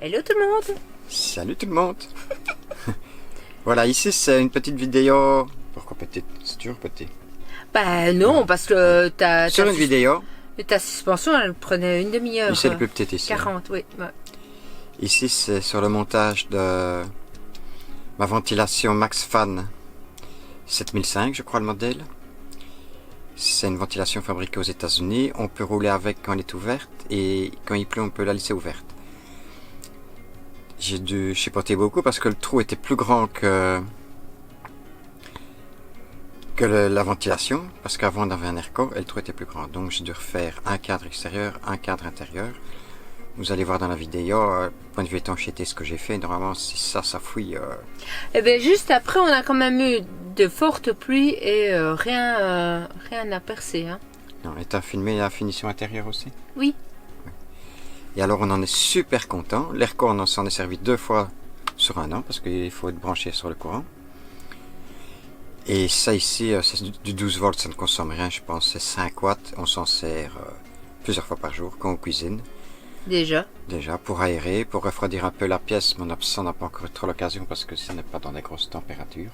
Hello tout le monde. Salut tout le monde. Voilà, ici c'est une petite vidéo. Pourquoi petite? C'est toujours petit. Bah non, parce que Sur une vidéo. ta suspension, elle prenait une demi-heure. C'est le plus petit ici. 40, oui. Ouais. Ici c'est sur le montage de ma ventilation Maxfan 7005, je crois le modèle. C'est une ventilation fabriquée aux États-Unis. On peut rouler avec quand elle est ouverte et quand il pleut on peut la laisser ouverte. J'ai dû chipoter beaucoup parce que le trou était plus grand que la ventilation, parce qu'avant on avait un airco et le trou était plus grand. Donc j'ai dû refaire un cadre extérieur, un cadre intérieur. Vous allez voir dans la vidéo, point de vue étanchéité, ce que j'ai fait. Normalement, si ça fouille. Et bien juste après, on a quand même eu de fortes pluies et rien n'a percé. Hein. Non, et t'as filmé la finition intérieure aussi? Oui. Et alors on en est super content. L'airco, on s'en est servi 2 fois sur un an, parce qu'il faut être branché sur le courant. Et ça ici, c'est du 12 volts, ça ne consomme rien, je pense, c'est 5 watts. On s'en sert plusieurs fois par jour quand on cuisine. Déjà, pour aérer, pour refroidir un peu la pièce, mais on n'a pas encore eu trop l'occasion parce que ce n'est pas dans des grosses températures.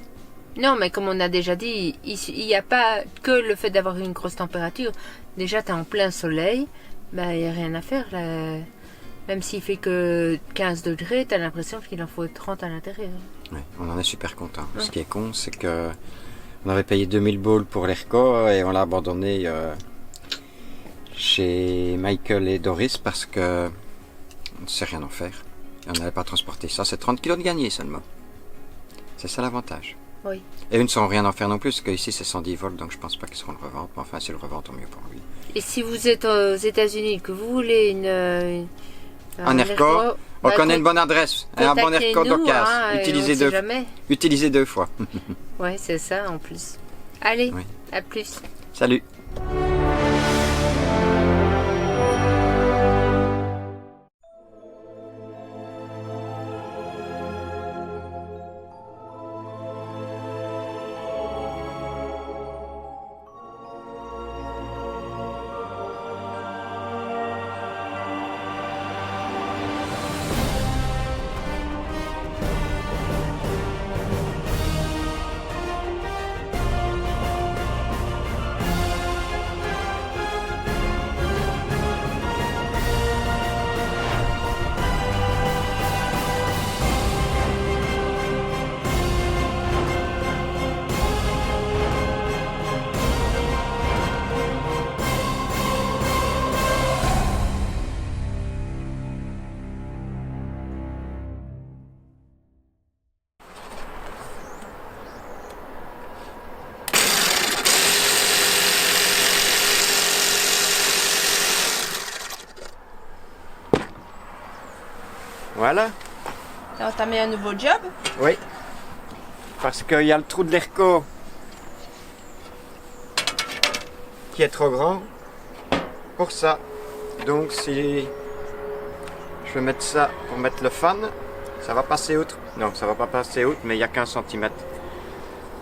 Non, mais comme on a déjà dit, il n'y a pas que le fait d'avoir une grosse température. Déjà, tu es en plein soleil, il n'y a rien à faire. Là. Même s'il fait que 15 degrés, tu as l'impression qu'il en faut 30 à l'intérieur. Oui, on en est super content. Ouais. Ce qui est con, c'est que on avait payé 2000 balles pour l'airco et on l'a abandonné chez Michael et Doris parce que on ne sait rien en faire. Et on n'allait pas transporter ça. C'est 30 kg de gagné seulement. C'est ça l'avantage. Oui. Et eux ne sauront rien en faire non plus, parce qu'ici c'est 110 volts, donc je pense pas qu'ils seront le revendre. Enfin, s'ils le revendent, tant mieux pour lui. Et si vous êtes aux États-Unis que vous voulez un airco, on connaît une bonne adresse. Un bon airco d'occasion. Utilisé 2 fois. Ouais, c'est ça en plus. Allez, oui. À plus. Salut. Voilà. T'as entamé un nouveau job? Oui. Parce qu'il y a le trou de l'airco qui est trop grand pour ça. Donc si je vais mettre ça pour mettre le fan, ça va passer outre. Non, ça va pas passer outre, mais il y a 15 cm.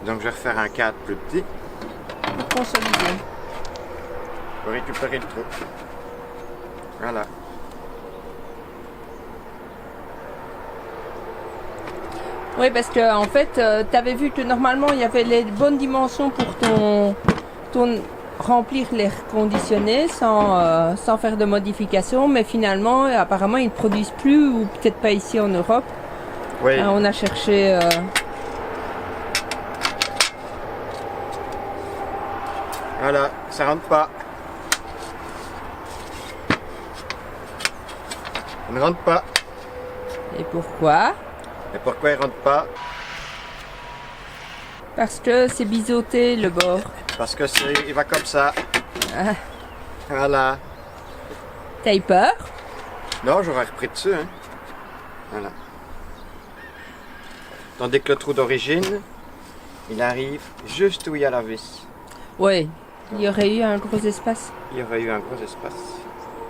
Donc je vais refaire un cadre plus petit. Pour consolider. Pour récupérer le trou. Voilà. Oui, parce que en fait, tu avais vu que normalement il y avait les bonnes dimensions pour ton remplir l'air conditionné sans faire de modifications, mais finalement, apparemment, ils ne produisent plus, ou peut-être pas ici en Europe. Oui. On a cherché. Voilà, ça rentre pas. Il ne rentre pas. Et pourquoi? Et pourquoi il rentre pas? Parce que c'est biseauté le bord. Parce que il va comme ça. Ah. Voilà. T'as eu peur? Non, j'aurais repris dessus. Hein. Voilà. Tandis que le trou d'origine, il arrive juste où il y a la vis. Oui, il y aurait eu un gros espace. Il y aurait eu un gros espace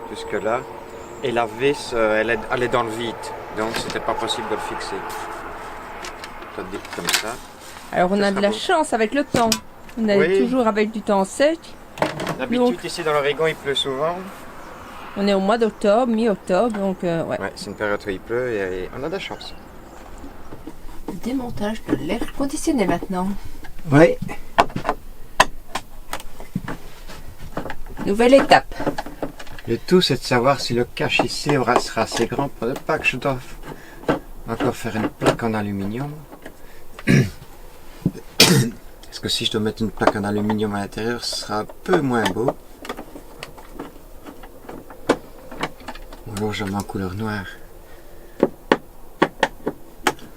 jusque là. Et la vis, elle est dans le vide. Donc c'était pas possible de le fixer. Tandis que comme ça. Alors on a de la chance avec le temps. On est toujours avec du temps sec. D'habitude ici dans l'Oregon il pleut souvent. On est au mois d'octobre, mi-octobre, donc ouais. Ouais, c'est une période où il pleut et on a de la chance. Démontage de l'air conditionné maintenant. Oui. Nouvelle étape. Le tout, c'est de savoir si le cache ici sera assez grand pour ne pas que je doive encore faire une plaque en aluminium. Parce que si je dois mettre une plaque en aluminium à l'intérieur, ce sera un peu moins beau. Ou alors je mets en couleur noire.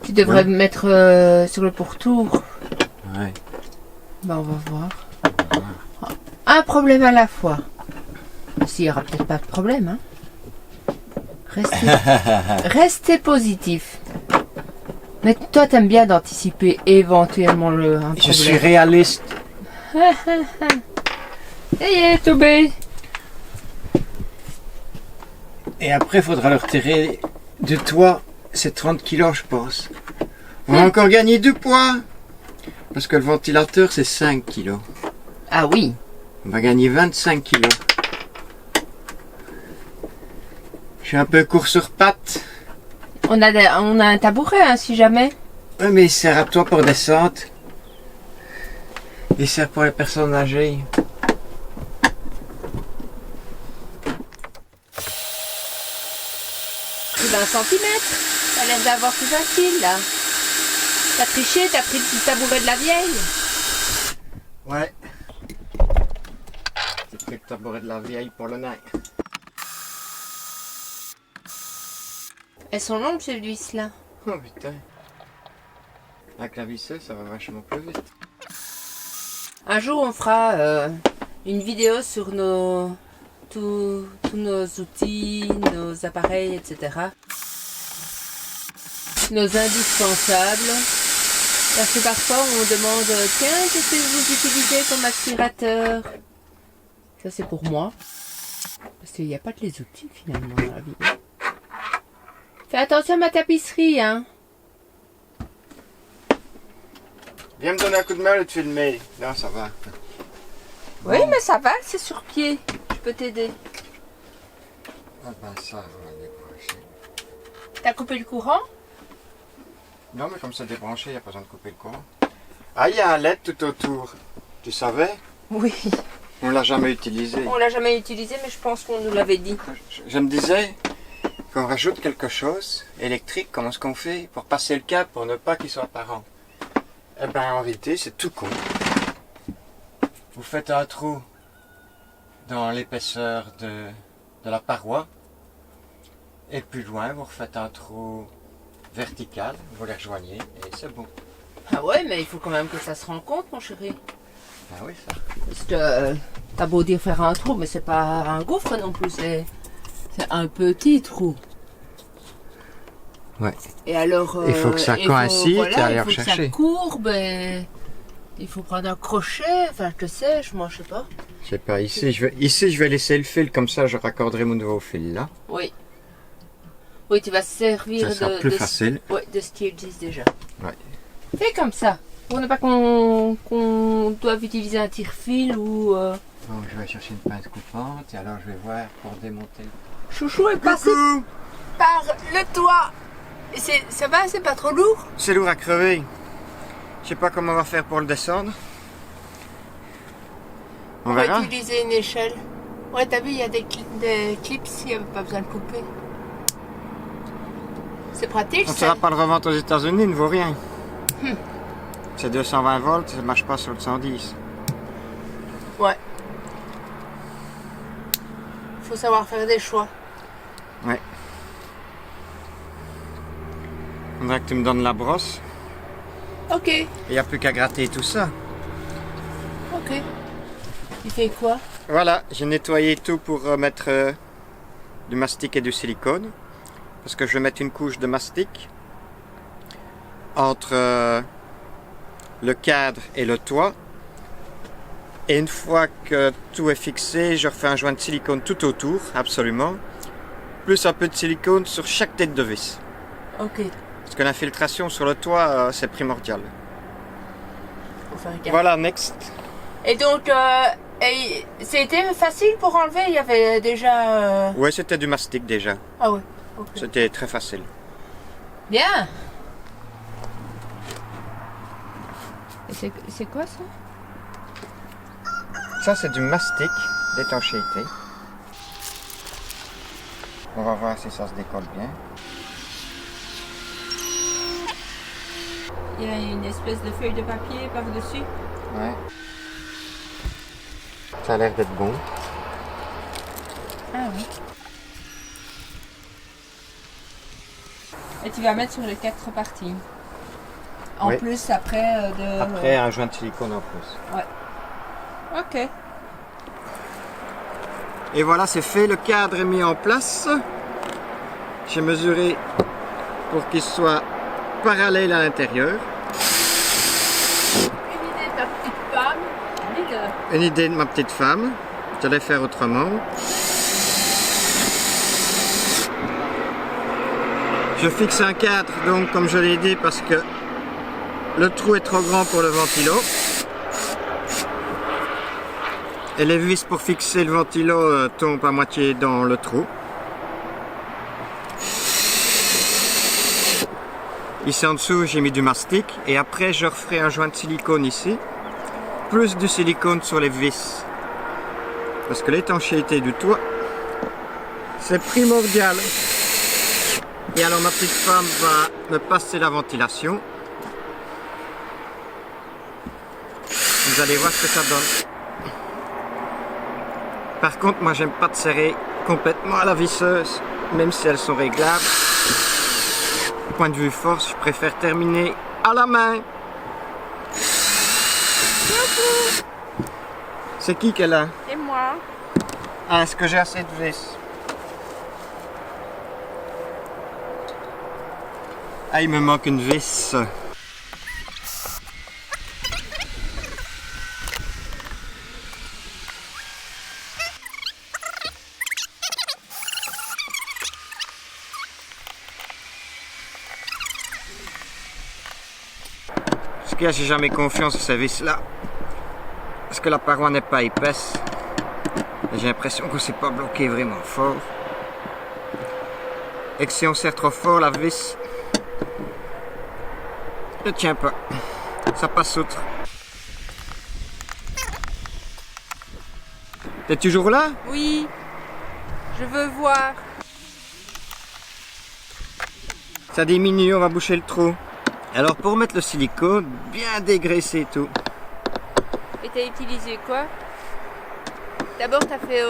Tu devrais Ouais. mettre sur le pourtour. Ouais. Bah, on va voir. Un problème à la fois. S'il n'y aura peut-être pas de problème. Hein. Restez positif. Mais toi, t'aimes bien d'anticiper éventuellement un Je suis problème. réaliste. Hey, Tobé. Et après, il faudra le retirer du toit. C'est 30 kilos, je pense. On va encore gagner du poids. Parce que le ventilateur, c'est 5 kilos. Ah oui. On va gagner 25 kilos. Je suis un peu court sur pattes. On a un tabouret, hein, si jamais. Oui, mais il sert à toi pour descendre. Il sert pour les personnes âgées. C'est 20 centimètres. T'as l'air d'avoir plus facile, là. T'as triché, t'as pris le petit tabouret de la vieille. Ouais. J'ai pris le tabouret de la vieille pour le nain. Elles sont longues, ces vis-là. Oh putain. Avec la visseuse, ça va vachement plus vite. Un jour, on fera une vidéo sur tous nos outils, nos appareils, etc. Nos indispensables. Parce que parfois, on demande tiens, qu'est-ce que vous utilisez comme aspirateur? Ça, c'est pour moi. Parce qu'il n'y a pas que les outils, finalement, dans la vie. Fais attention à ma tapisserie, hein. Viens me donner un coup de main et te filmer. Non, ça va. Oui, mais ça va, c'est sur pied. Je peux t'aider. Ah ben ça, on va débrancher. T'as coupé le courant? Non, mais comme c'est débranché, il n'y a pas besoin de couper le courant. Ah, il y a un LED tout autour. Tu savais? Oui. On l'a jamais utilisé. On l'a jamais utilisé, mais je pense qu'on nous l'avait dit. Je me disais qu'on rajoute quelque chose électrique, comment est-ce qu'on fait pour passer le câble pour ne pas qu'il soit apparent? Eh ben en réalité, c'est tout con. Vous faites un trou dans l'épaisseur de la paroi et plus loin, vous refaites un trou vertical, vous les rejoignez et c'est bon. Ah ouais, mais il faut quand même que ça se rencontre, mon chéri. Ah oui, ça. Parce que t'as beau dire faire un trou, mais c'est pas un gouffre non plus, c'est un petit trou. Ouais. Et alors, Il faut que ça coïncide et aller il faut rechercher. que ça courbe et il faut prendre un crochet, enfin je sais, moi je sais pas. Je sais pas, ici je vais laisser le fil, comme ça je raccorderai mon nouveau fil là. Oui. Oui, tu vas servir Ça sera plus facile. Ouais, de ce qu'ils disent déjà. Ouais. Fais comme ça. Pour ne pas qu'on doive utiliser un tire-fil ou... Bon, je vais chercher une pince coupante et alors je vais voir pour démonter. Chouchou est passé par le toit. Et ça va, c'est pas trop lourd? C'est lourd à crever. Je sais pas comment on va faire pour le descendre. On On va verra. utiliser une échelle. Ouais, t'as vu, il y a des clips, il n'y avait pas besoin de couper. C'est pratique, On ne ça. saura pas le revendre aux États-Unis, il ne vaut rien. C'est 220 volts, ça ne marche pas sur le 110. Ouais. Faut savoir faire des choix. Ouais. Faudra que tu me donnes la brosse. Ok, Il n'y a plus qu'à gratter tout ça. ok. Tu fais quoi? Voilà, j'ai nettoyé tout pour mettre du mastic et du silicone. Parce que je vais mettre une couche de mastic entre le cadre et le toit. Et une fois que tout est fixé, je refais un joint de silicone tout autour, absolument. Plus un peu de silicone sur chaque tête de vis. Ok. Parce que l'infiltration sur le toit, c'est primordial. Faut faire gaffe. Voilà, next. Et donc, Et c'était facile pour enlever, il y avait déjà... Ouais, c'était du mastic déjà. Ah ouais, ok. C'était très facile. Bien. Et c'est quoi ça? Ça, c'est du mastic d'étanchéité. On va voir si ça se décolle bien. Il y a une espèce de feuille de papier par-dessus. Ouais. Ça a l'air d'être bon. Ah oui. Et tu vas mettre sur les 4 parties. En Oui. plus, après de... Après, un joint de silicone en plus. Ouais. Ok. Et voilà, c'est fait. Le cadre est mis en place. J'ai mesuré pour qu'il soit parallèle à l'intérieur. Une idée de ta petite femme. Une idée de ma petite femme. J'allais faire autrement. Je fixe un cadre, donc comme je l'ai dit, parce que le trou est trop grand pour le ventilo. Et les vis pour fixer le ventilo tombent à moitié dans le trou. Ici en dessous, j'ai mis du mastic. Et après, je referai un joint de silicone ici. Plus du silicone sur les vis. Parce que l'étanchéité du toit, c'est primordial. Et alors ma petite femme va me passer la ventilation. Vous allez voir ce que ça donne. Par contre, moi j'aime pas de serrer complètement à la visseuse, même si elles sont réglables. Point de vue force, je préfère terminer à la main. C'est qui qu'elle a? Et moi. Ah, est-ce que j'ai assez de vis? Ah, il me manque une vis. Parce que j'ai jamais confiance en ces vis-là. Parce que la paroi n'est pas épaisse. Et j'ai l'impression qu'on ne s'est pas bloqué vraiment fort. Et que si on serre trop fort, la vis ne tient pas. Ça passe outre. T'es toujours là? Oui. Je veux voir. Ça diminue, on va boucher le trou. Alors pour mettre le silicone, bien dégraisser tout. Et t'as utilisé quoi? D'abord t'as fait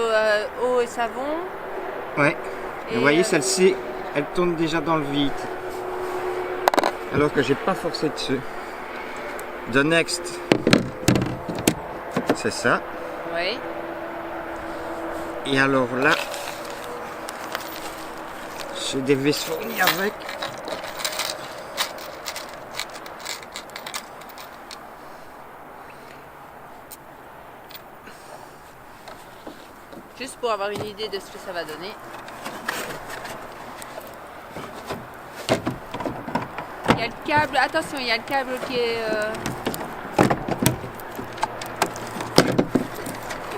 eau et savon. Ouais. Et vous voyez, celle-ci, elle tourne déjà dans le vide. Alors que j'ai pas forcé dessus. The next, c'est ça. Oui. Et alors là, j'ai des vis fournies avec. Juste pour avoir une idée de ce que ça va donner. Il y a le câble, attention, il y a le câble qui est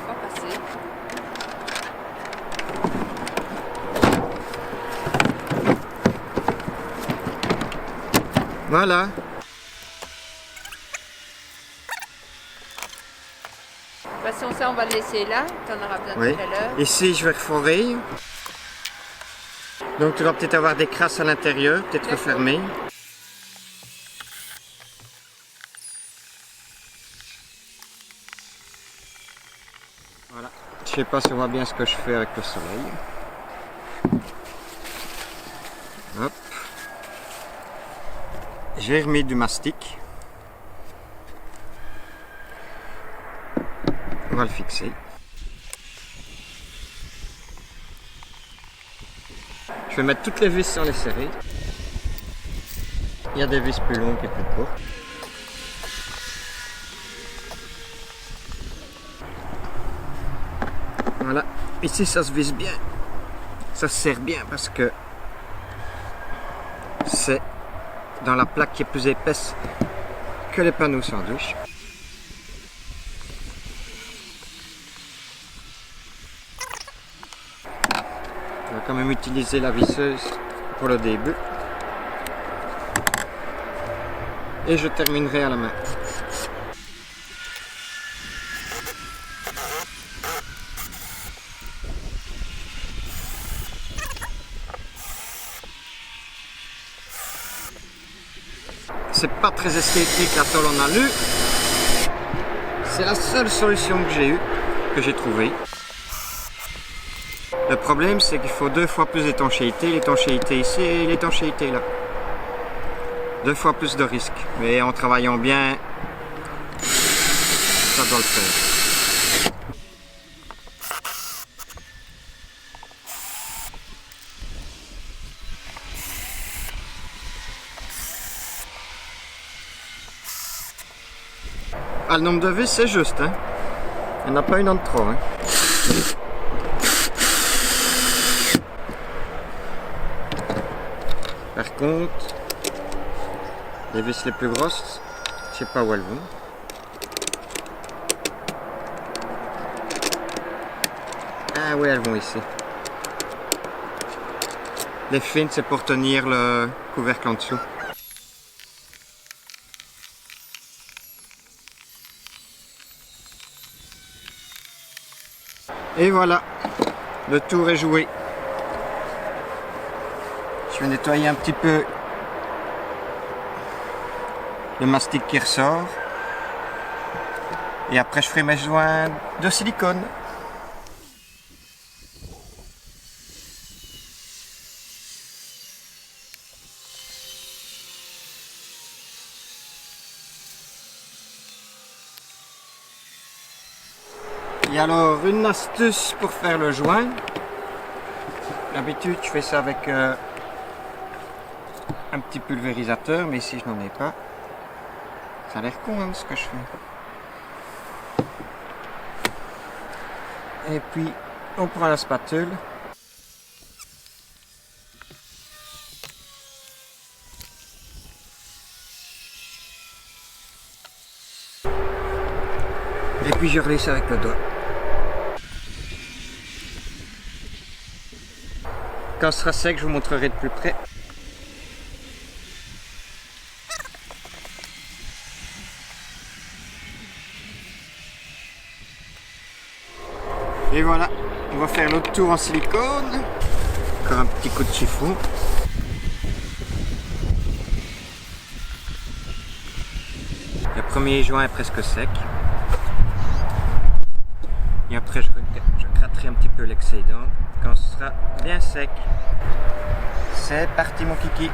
pas passé. Voilà. De toute façon, ça, on va le laisser là. Tu en auras besoin Oui. tout à l'heure. Ici, je vais reforer. Donc tu vas peut-être avoir des crasses à l'intérieur, peut-être refermées. Voilà. Je sais pas si on voit bien ce que je fais avec le soleil. Hop. J'ai remis du mastic. On va le fixer. Je vais mettre toutes les vis sans les serrer. Il y a des vis plus longues et plus courtes. Voilà. Ici, ça se visse bien. Ça se serre bien parce que c'est dans la plaque qui est plus épaisse que les panneaux sandwich. On va quand même utiliser la visseuse pour le début. Et je terminerai à la main. C'est pas très esthétique la tôle en alu. C'est la seule solution que j'ai trouvée. Le problème, c'est qu'il faut 2 fois plus d'étanchéité. L'étanchéité ici et l'étanchéité là. 2 fois plus de risque. Mais en travaillant bien, ça doit le faire. Ah, le nombre de vis, c'est juste. Hein. Il n'y en a pas une en trop. Hein. Par contre, les vis les plus grosses, je sais pas où elles vont. Ah oui, elles vont ici. Les fines, c'est pour tenir le couvercle en dessous. Et voilà, le tour est joué. Je vais nettoyer un petit peu le mastic qui ressort. Et après je ferai mes joints de silicone. Et alors une astuce pour faire le joint. D'habitude je fais ça avec un petit pulvérisateur, mais ici je n'en ai pas. Ça a l'air con hein, ce que je fais. Et puis on prend la spatule. Et puis je relisse avec le doigt. Quand ce sera sec, je vous montrerai de plus près. Et voilà, on va faire l'autre tour en silicone. Encore un petit coup de chiffon. Le premier joint est presque sec. Et après je gratterai un petit peu l'excédent quand ce sera bien sec. C'est parti mon kiki.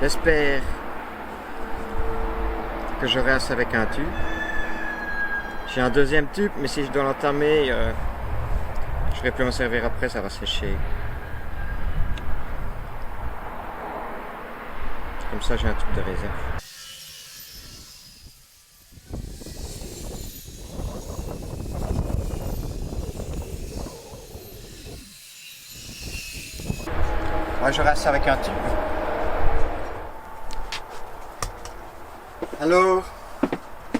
J'espère que j'aurai assez avec un tube. J'ai un deuxième tube, mais si je dois l'entamer, je ne vais plus m'en servir après, ça va sécher. Comme ça, j'ai un tube de réserve. Ouais, je reste avec un tube. Alors,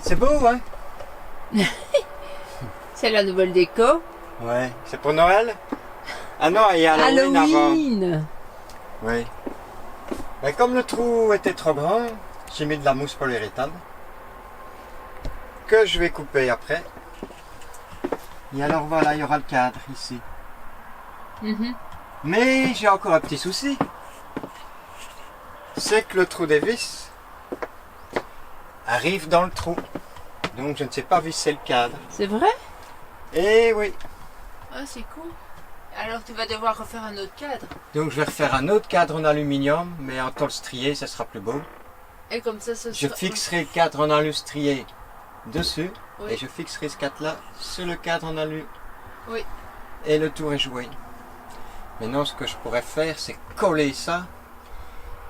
c'est beau, hein? C'est la nouvelle déco. Ouais, c'est pour Noël? Ah non, il y a Halloween Halloween. avant. Oui. Mais comme le trou était trop grand, j'ai mis de la mousse polyuréthane que je vais couper après. Et alors voilà, il y aura le cadre ici. Mais j'ai encore un petit souci. C'est que le trou des vis arrive dans le trou. Donc je ne sais pas visser le cadre. C'est vrai? Eh oui. Ah, c'est cool. Alors tu vas devoir refaire un autre cadre. Donc je vais refaire un autre cadre en aluminium, mais en tôle striée, ça sera plus beau. Et comme ça, Je fixerai le cadre en alu strié dessus. Oui. Et je fixerai ce cadre-là sur le cadre en alu. Oui. Et le tour est joué. Maintenant, ce que je pourrais faire, c'est coller ça.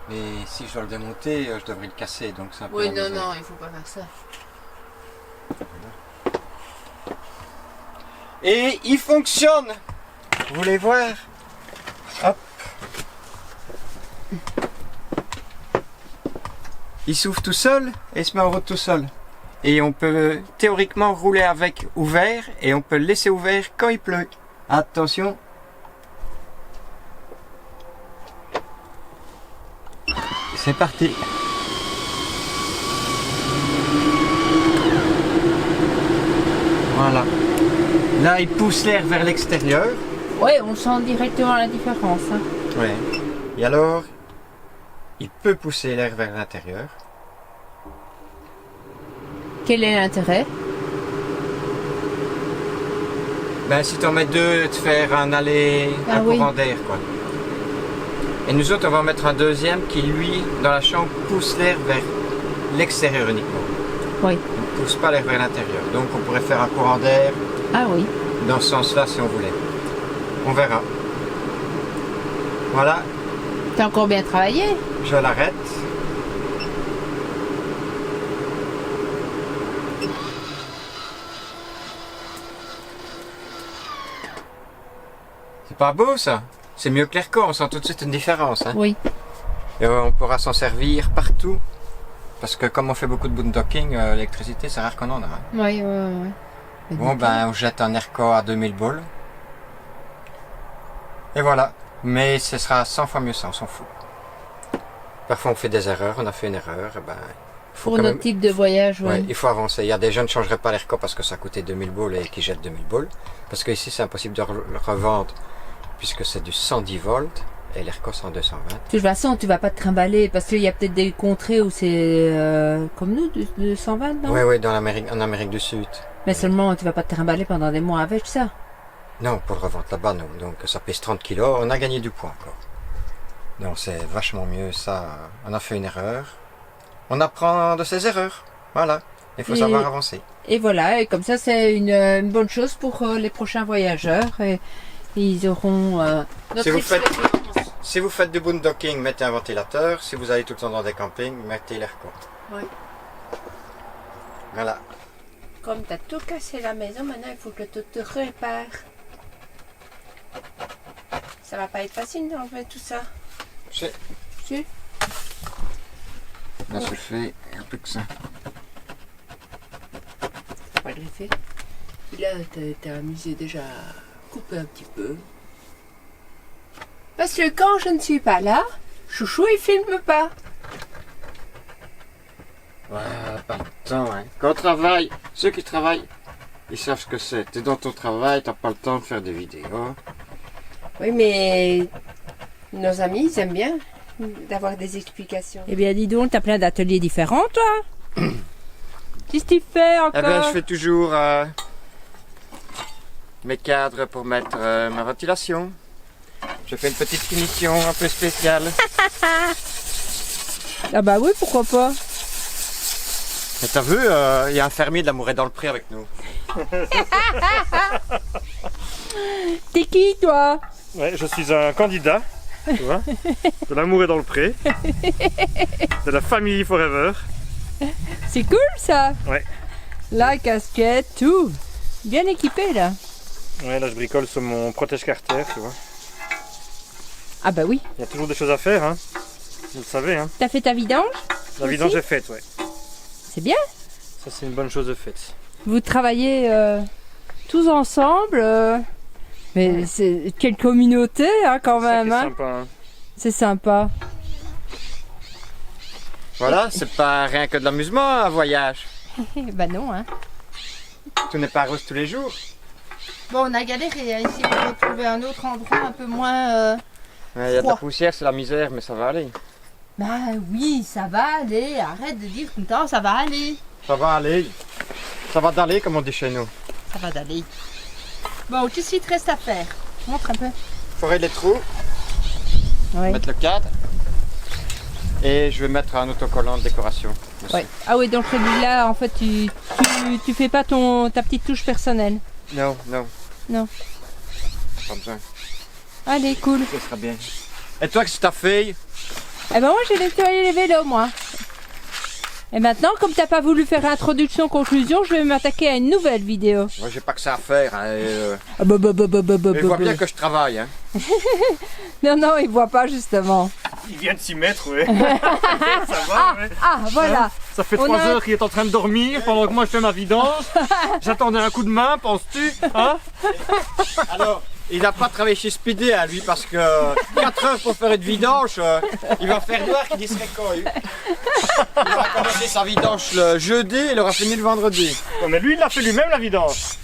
Mais si je dois le démonter, je devrais le casser. Donc c'est un peu Oui, la non, misère. non, il faut pas faire ça. Et il fonctionne. Vous voulez voir? Hop. Il s'ouvre tout seul et il se met en route tout seul. Et on peut théoriquement rouler avec ouvert et on peut le laisser ouvert quand il pleut. Attention. C'est parti. Voilà. Là, il pousse l'air vers l'extérieur. Ouais, on sent directement la différence. Hein. Ouais. Et alors, il peut pousser l'air vers l'intérieur. Quel est l'intérêt? Ben, si tu en mets deux, de faire un aller, un courant d'air, quoi. Et nous autres, on va en mettre un deuxième qui, lui, dans la chambre, pousse l'air vers l'extérieur uniquement. Oui. Il ne pousse pas l'air vers l'intérieur. Donc, on pourrait faire un courant d'air Ah oui. dans ce sens-là si on voulait. On verra. Voilà, T'as encore bien travaillé? je l'arrête. C'est pas beau ça? C'est mieux que l'airco, on sent tout de suite une différence. Hein? Oui. Et on pourra s'en servir partout. Parce que comme on fait beaucoup de boondocking, l'électricité c'est rare qu'on en a. Hein. Oui, oui, oui. Bon ben on jette un airco à 2000 boules. Et voilà. Mais ce sera 100 fois mieux ça, on s'en fout. Parfois on fait des erreurs, on a fait une erreur, et ben... Pour notre type de voyage, Ouais, oui. il faut avancer. Il y a des gens qui ne changeraient pas l'airco parce que ça coûtait 2000 boules et qui jettent 2000 boules. Parce que ici c'est impossible de le revendre puisque c'est du 110 volts et l'airco c'est en 220. De toute façon, tu vas pas te trimballer parce qu'il y a peut-être des contrées où c'est comme nous, de 120, non? Oui, oui, en Amérique du Sud. Mais seulement, tu vas pas te trimballer pendant des mois avec ça. Non, pour le revendre là-bas, non. Donc ça pèse 30 kilos, on a gagné du poids encore. Donc c'est vachement mieux ça. On a fait une erreur. On apprend de ses erreurs. Voilà. Il faut savoir avancer. Et voilà, et comme ça, c'est une bonne chose pour les prochains voyageurs. Et ils auront notre expérience. Si vous faites du boondocking, mettez un ventilateur. Si vous allez tout le temps dans des campings, mettez l'airco. Oui. Voilà. Comme tu as tout cassé la maison, maintenant il faut que tu te répares. Ça va pas être facile d'enlever tout ça. Si. Si. Là, je fais un peu que ça. Pas greffé. Puis là, t'as amusé déjà à couper un petit peu. Parce que quand je ne suis pas là, Chouchou il filme pas. Ouais, pas le temps, hein. Quand on travaille, ceux qui travaillent, ils savent ce que c'est. T'es dans ton travail, t'as pas le temps de faire des vidéos. Oui, mais nos amis, ils aiment bien d'avoir des explications. Eh bien, dis donc, t'as plein d'ateliers différents, toi. Qu'est-ce que tu fais encore? Eh ben, je fais toujours mes cadres pour mettre ma ventilation. Je fais une petite finition un peu spéciale. Ah bah oui, pourquoi pas. Et t'as vu, il y a un fermier de l'Amour est dans le pré avec nous. T'es qui, toi? Ouais, je suis un candidat, tu vois, de l'amour est dans le pré, de la famille Forever. C'est cool, ça. Ouais. La casquette, tout. Bien équipé, là. Ouais, là je bricole sur mon protège-carter, tu vois. Ah bah oui. Il y a toujours des choses à faire, hein. Vous le savez, hein. T'as fait ta vidange? La vidange est faite, ouais. C'est bien. Ça c'est une bonne chose de faite. Vous travaillez tous ensemble. Mais c'est quelle communauté, hein, quand même. C'est Hein. sympa, hein. C'est sympa. Voilà, c'est pas rien que de l'amusement, un voyage. Bah non, hein. Tout n'est pas rose tous les jours. Bon, on a galéré à essayer de retrouver un autre endroit un peu moins... Il y a de la Froid. poussière, c'est la misère, mais ça va aller. Bah oui, ça va aller. Arrête de dire tout le temps, ça va aller. Ça va aller. Ça va d'aller, comme on dit chez nous. Ça va d'aller. Bon, qu'est-ce qu'il te reste à faire? Montre un peu. Forer les trous, Oui. mettre le cadre. Et je vais mettre un autocollant de décoration. dessus. Ouais. Ah oui, donc celui-là, en fait, tu fais pas ta petite touche personnelle. Non, non. Non. Pas besoin. Allez, cool. Ce sera bien. Et toi, qu'est-ce que t'as fait? Eh ben moi, j'ai nettoyé les vélos, moi. Et maintenant, comme t'as pas voulu faire introduction, conclusion, je vais m'attaquer à une nouvelle vidéo. Moi, j'ai pas que ça à faire. Hein, Ah bah, bah, bah, bah, bah, bah, il voit bah. bien que je travaille. Hein. Non, non, il voit pas justement. Il vient de s'y mettre, ouais. Ça va, ouais. Ah, voilà. Hein, ça fait On 3 a- heures qu'il est en train de dormir pendant que moi je fais ma vidange. J'attendais un coup de main, penses-tu, hein? Alors, il n'a pas travaillé chez Speedy, hein, lui, parce que 4 heures pour faire une vidange, il va faire noir qu'il y serait quoi. Il va commencer sa vidange le jeudi et il aura fini le vendredi. Ouais, mais lui, il l'a fait lui-même la vidange.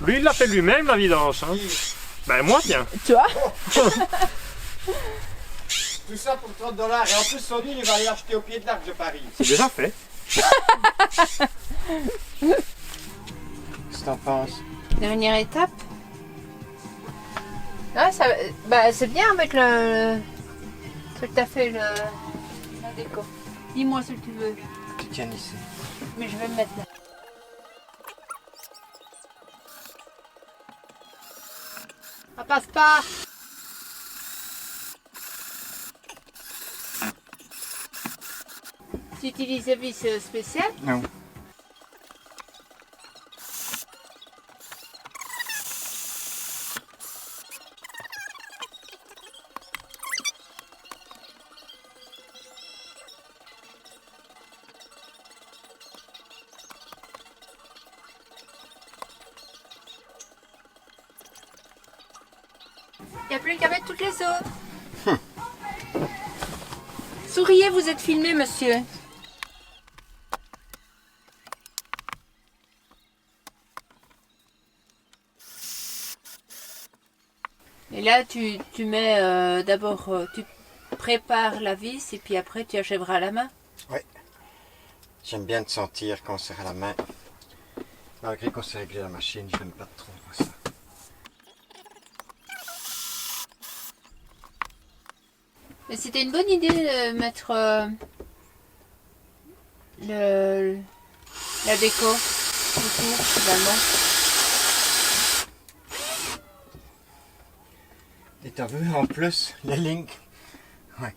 Lui, il l'a fait lui-même la vidange. Hein. Ben moi, tiens. Tu vois? Tout ça pour 30 $. Et en plus, son huile, il va aller l'acheter au pied de l'Arc de Paris. C'est déjà fait. Qu'est-ce que t'en penses? Dernière étape. Ah, ça, bah, c'est bien avec le ce que t'as fait, la déco. Dis-moi ce que tu veux. Tu tiens ici. Mais je vais me mettre là. Ça passe pas. Tu utilises le vis spécial? Non. Il n'y a plus qu'à mettre toutes les autres. Souriez, vous êtes filmé, monsieur. Et là, tu mets d'abord, tu prépares la vis et puis après tu achèveras à la main. J'aime bien te sentir quand on serre à la main. Malgré qu'on s'est réglé la machine, je n'aime pas trop ça. Mais c'était une bonne idée de mettre la déco autour finalement. Et t'as vu en plus les lignes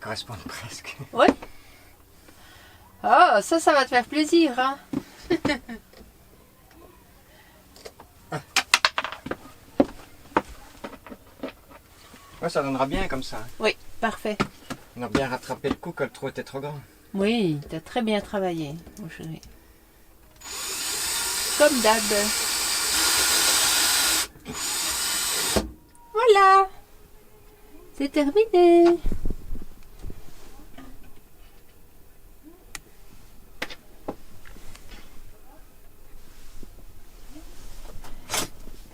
correspondent presque. Ouais. Oh, ça va te faire plaisir, hein. Ouais, ça donnera bien comme ça. Oui, parfait. On a bien rattrapé le coup que le trou était trop grand. Oui, t'as très bien travaillé, mon chéri. Comme d'hab. Voilà. C'est terminé.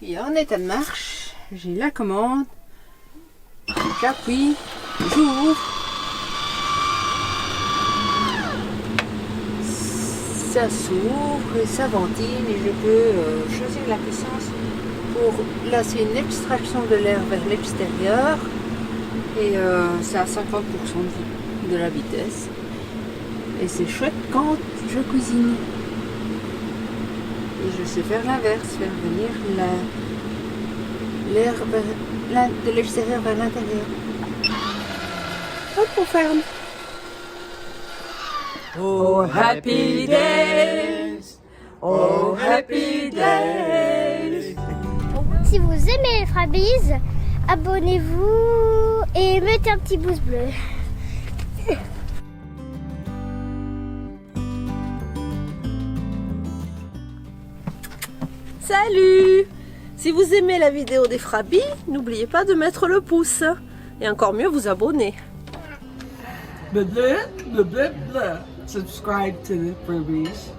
Puis en état de marche, j'ai la commande. J'appuie, j'ouvre. Ça s'ouvre et ça ventile et je peux choisir la puissance pour... Là c'est une extraction de l'air vers l'extérieur et c'est à 50% de la vitesse. Et c'est chouette quand je cuisine. Et je sais faire l'inverse, faire venir l'air de l'extérieur vers l'intérieur. Hop, on ferme. Oh, happy days! Oh, happy days! Si vous aimez les Frabies, abonnez-vous et mettez un petit pouce bleu. Salut! Si vous aimez la vidéo des Frabies, n'oubliez pas de mettre le pouce. Et encore mieux, vous abonner. Blah, blah, blah, blah, blah. Subscribe to the Furbies.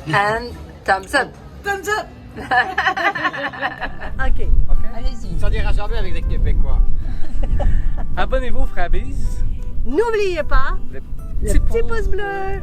And thumbs up. Thumbs up! Ok. Allez-y. Ça dira jamais avec des Québécois. Abonnez-vous, Frabies. N'oubliez pas Le le petit pouce bleu.